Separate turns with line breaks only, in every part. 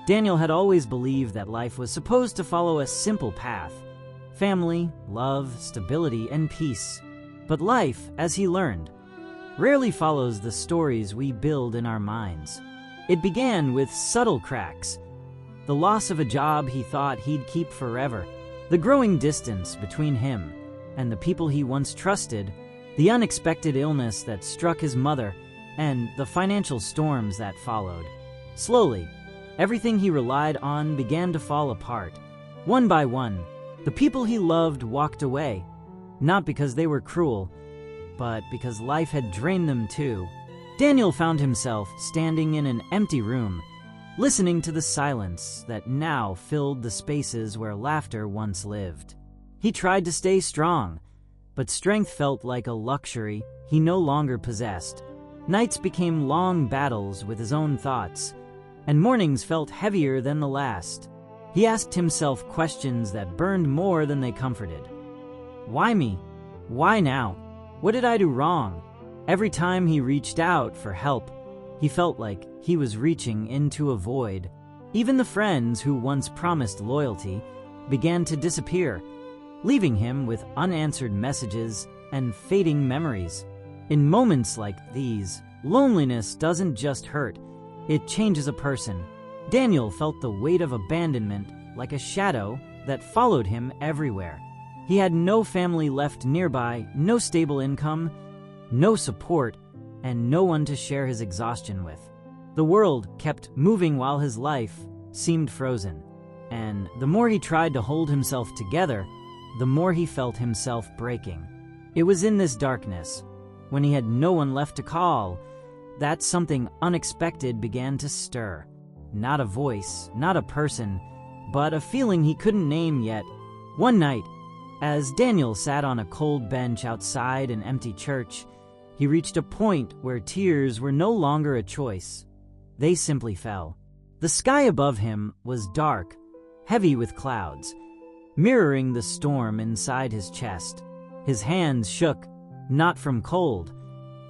Daniel had always believed that life was supposed to follow a simple path: family, love, stability, and peace. But life, as he learned, rarely follows the stories we build in our minds. It began with subtle cracks: the loss of a job he thought he'd keep forever, the growing distance between him and the people he once trusted, the unexpected illness that struck his mother, and the financial storms that followed. Slowly, everything he relied on began to fall apart. One by one, the people he loved walked away, not because they were cruel, but because life had drained them too. Daniel found himself standing in an empty room, listening to the silence that now filled the spaces where laughter once lived. He tried to stay strong, but strength felt like a luxury he no longer possessed. Nights became long battles with his own thoughts, and mornings felt heavier than the last. He asked himself questions that burned more than they comforted. Why me? Why now? What did I do wrong? Every time he reached out for help, he felt like he was reaching into a void. Even the friends who once promised loyalty began to disappear, leaving him with unanswered messages and fading memories. In moments like these, loneliness doesn't just hurt, it changes a person. Daniel felt the weight of abandonment like a shadow that followed him everywhere. He had no family left nearby, no stable income, no support, and no one to share his exhaustion with. The world kept moving while his life seemed frozen, and the more he tried to hold himself together, the more he felt himself breaking. It was in this darkness, when he had no one left to call, that something unexpected began to stir. Not a voice, not a person, but a feeling he couldn't name yet. One night, as Daniel sat on a cold bench outside an empty church, he reached a point where tears were no longer a choice. They simply fell. The sky above him was dark, heavy with clouds, mirroring the storm inside his chest. His hands shook, not from cold,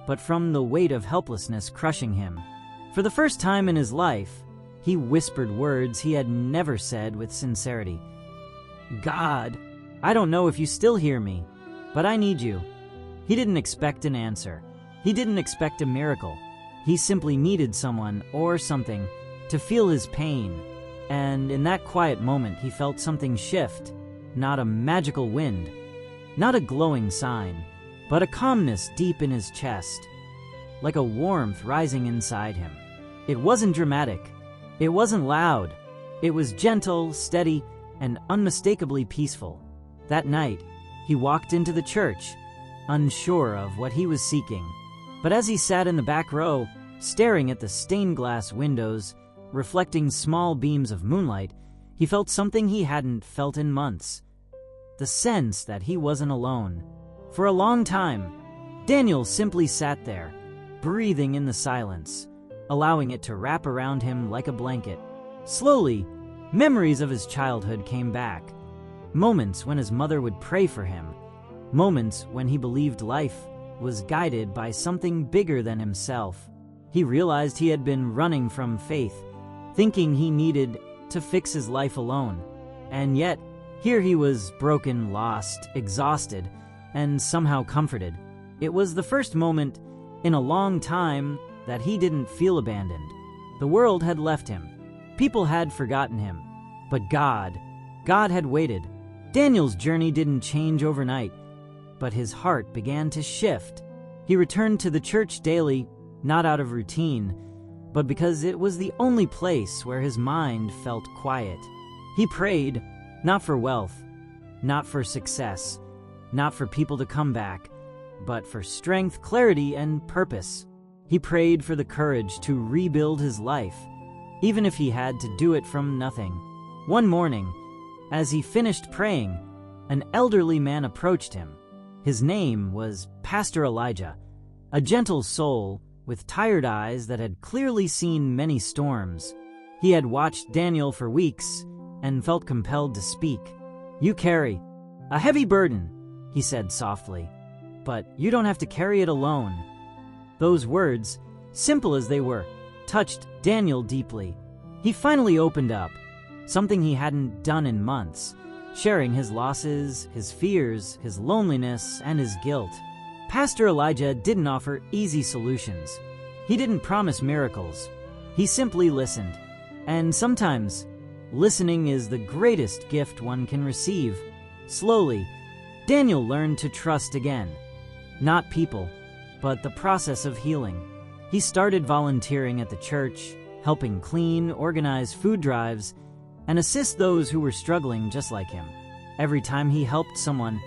but from the weight of helplessness crushing him. For the first time in his life, he whispered words he had never said with sincerity. "God, I don't know if you still hear me, but I need you." He didn't expect an answer. He didn't expect a miracle. He simply needed someone or something to feel his pain. And in that quiet moment, he felt something shift. Not a magical wind, not a glowing sign, but a calmness deep in his chest, like a warmth rising inside him. It wasn't dramatic. It wasn't loud. It was gentle, steady, and unmistakably peaceful. That night, he walked into the church, unsure of what he was seeking. But as he sat in the back row, staring at the stained glass windows, reflecting small beams of moonlight, he felt something he hadn't felt in months. The sense that he wasn't alone. For a long time, Daniel simply sat there, breathing in the silence, allowing it to wrap around him like a blanket. Slowly, memories of his childhood came back. Moments when his mother would pray for him. Moments when he believed life was guided by something bigger than himself. He realized he had been running from faith, thinking he needed to fix his life alone. And yet, here he was, broken, lost, exhausted, and somehow comforted. It was the first moment in a long time that he didn't feel abandoned. The world had left him. People had forgotten him. But God had waited. Daniel's journey didn't change overnight, but his heart began to shift. He returned to the church daily, not out of routine, but because it was the only place where his mind felt quiet. He prayed, not for wealth, not for success, not for people to come back, but for strength, clarity, and purpose. He prayed for the courage to rebuild his life, even if he had to do it from nothing. One morning, as he finished praying, an elderly man approached him. His name was Pastor Elijah, a gentle soul with tired eyes that had clearly seen many storms. He had watched Daniel for weeks and felt compelled to speak. "You carry a heavy burden," he said softly, "but you don't have to carry it alone." Those words, simple as they were, touched Daniel deeply. He finally opened up, something he hadn't done in months, sharing his losses, his fears, his loneliness, and his guilt. Pastor Elijah didn't offer easy solutions. He didn't promise miracles. He simply listened. And sometimes, listening is the greatest gift one can receive. Slowly, Daniel learned to trust again. Not people, but the process of healing. He started volunteering at the church, helping clean, organize food drives, and assist those who were struggling just like him. Every time he helped someone,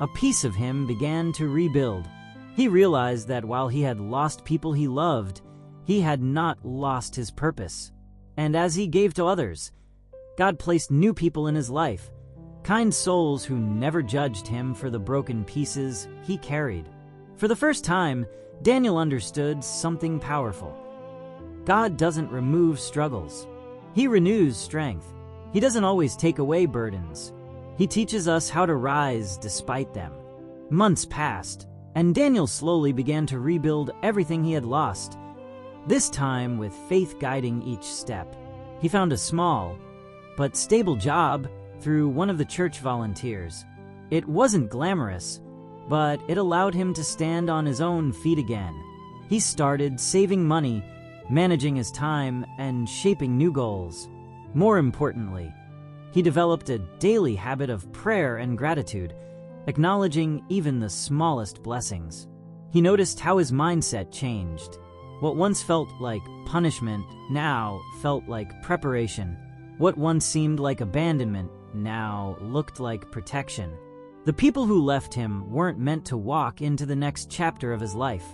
a piece of him began to rebuild. He realized that while he had lost people he loved, he had not lost his purpose. And as he gave to others, God placed new people in his life, kind souls who never judged him for the broken pieces he carried. For the first time, Daniel understood something powerful. God doesn't remove struggles. He renews strength. He doesn't always take away burdens. He teaches us how to rise despite them. Months passed, and Daniel slowly began to rebuild everything he had lost, this time with faith guiding each step. He found a small but stable job through one of the church volunteers. It wasn't glamorous, but it allowed him to stand on his own feet again. He started saving money, managing his time, and shaping new goals. More importantly, he developed a daily habit of prayer and gratitude, acknowledging even the smallest blessings. He noticed how his mindset changed. What once felt like punishment now felt like preparation. What once seemed like abandonment now looked like protection. The people who left him weren't meant to walk into the next chapter of his life.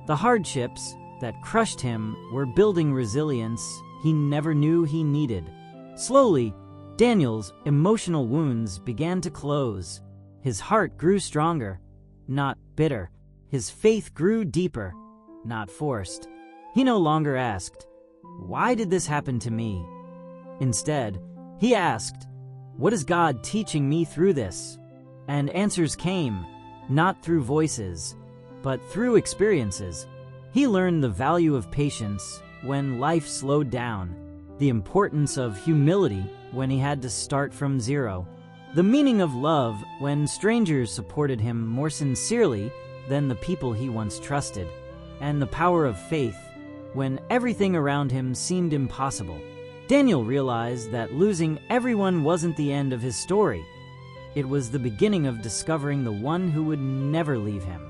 The hardships that crushed him were building resilience he never knew he needed. Slowly, Daniel's emotional wounds began to close. His heart grew stronger, not bitter. His faith grew deeper, not forced. He no longer asked, "Why did this happen to me?" Instead, he asked, "What is God teaching me through this?" And answers came, not through voices, but through experiences. He learned the value of patience when life slowed down, the importance of humility when he had to start from zero, the meaning of love when strangers supported him more sincerely than the people he once trusted, and the power of faith when everything around him seemed impossible. Daniel realized that losing everyone wasn't the end of his story. It was the beginning of discovering the one who would never leave him.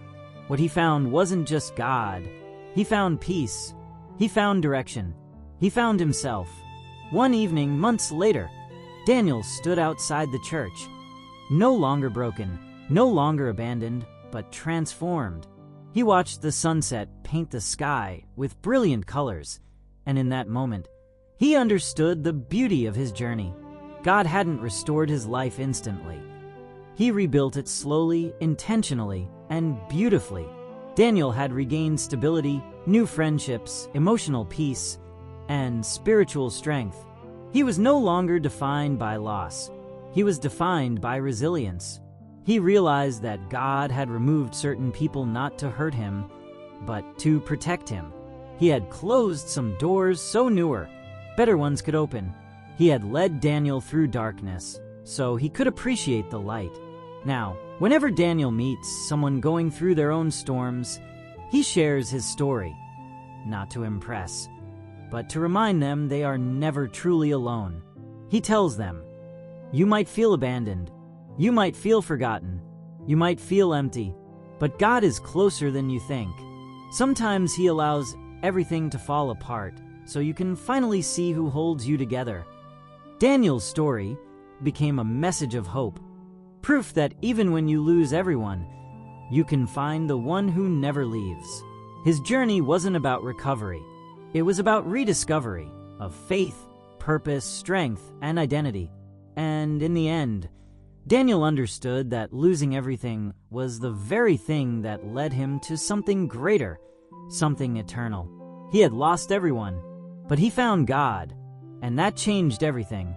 What he found wasn't just God. He found peace. He found direction. He found himself. One evening, months later, Daniel stood outside the church, no longer broken, no longer abandoned, but transformed. He watched the sunset paint the sky with brilliant colors, and in that moment, he understood the beauty of his journey. God hadn't restored his life instantly. He rebuilt it slowly, intentionally, and beautifully. Daniel had regained stability, new friendships, emotional peace, and spiritual strength. He was no longer defined by loss. He was defined by resilience. He realized that God had removed certain people not to hurt him, but to protect him. He had closed some doors so newer, better ones could open. He had led Daniel through darkness, so he could appreciate the light. Now, whenever Daniel meets someone going through their own storms, he shares his story, not to impress, but to remind them they are never truly alone. He tells them, "You might feel abandoned, you might feel forgotten, you might feel empty, but God is closer than you think." Sometimes he allows everything to fall apart so you can finally see who holds you together. Daniel's story became a message of hope, proof that even when you lose everyone, you can find the one who never leaves. His journey wasn't about recovery. It was about rediscovery of faith, purpose, strength, and identity. And in the end, Daniel understood that losing everything was the very thing that led him to something greater, something eternal. He had lost everyone, but he found God, and that changed everything.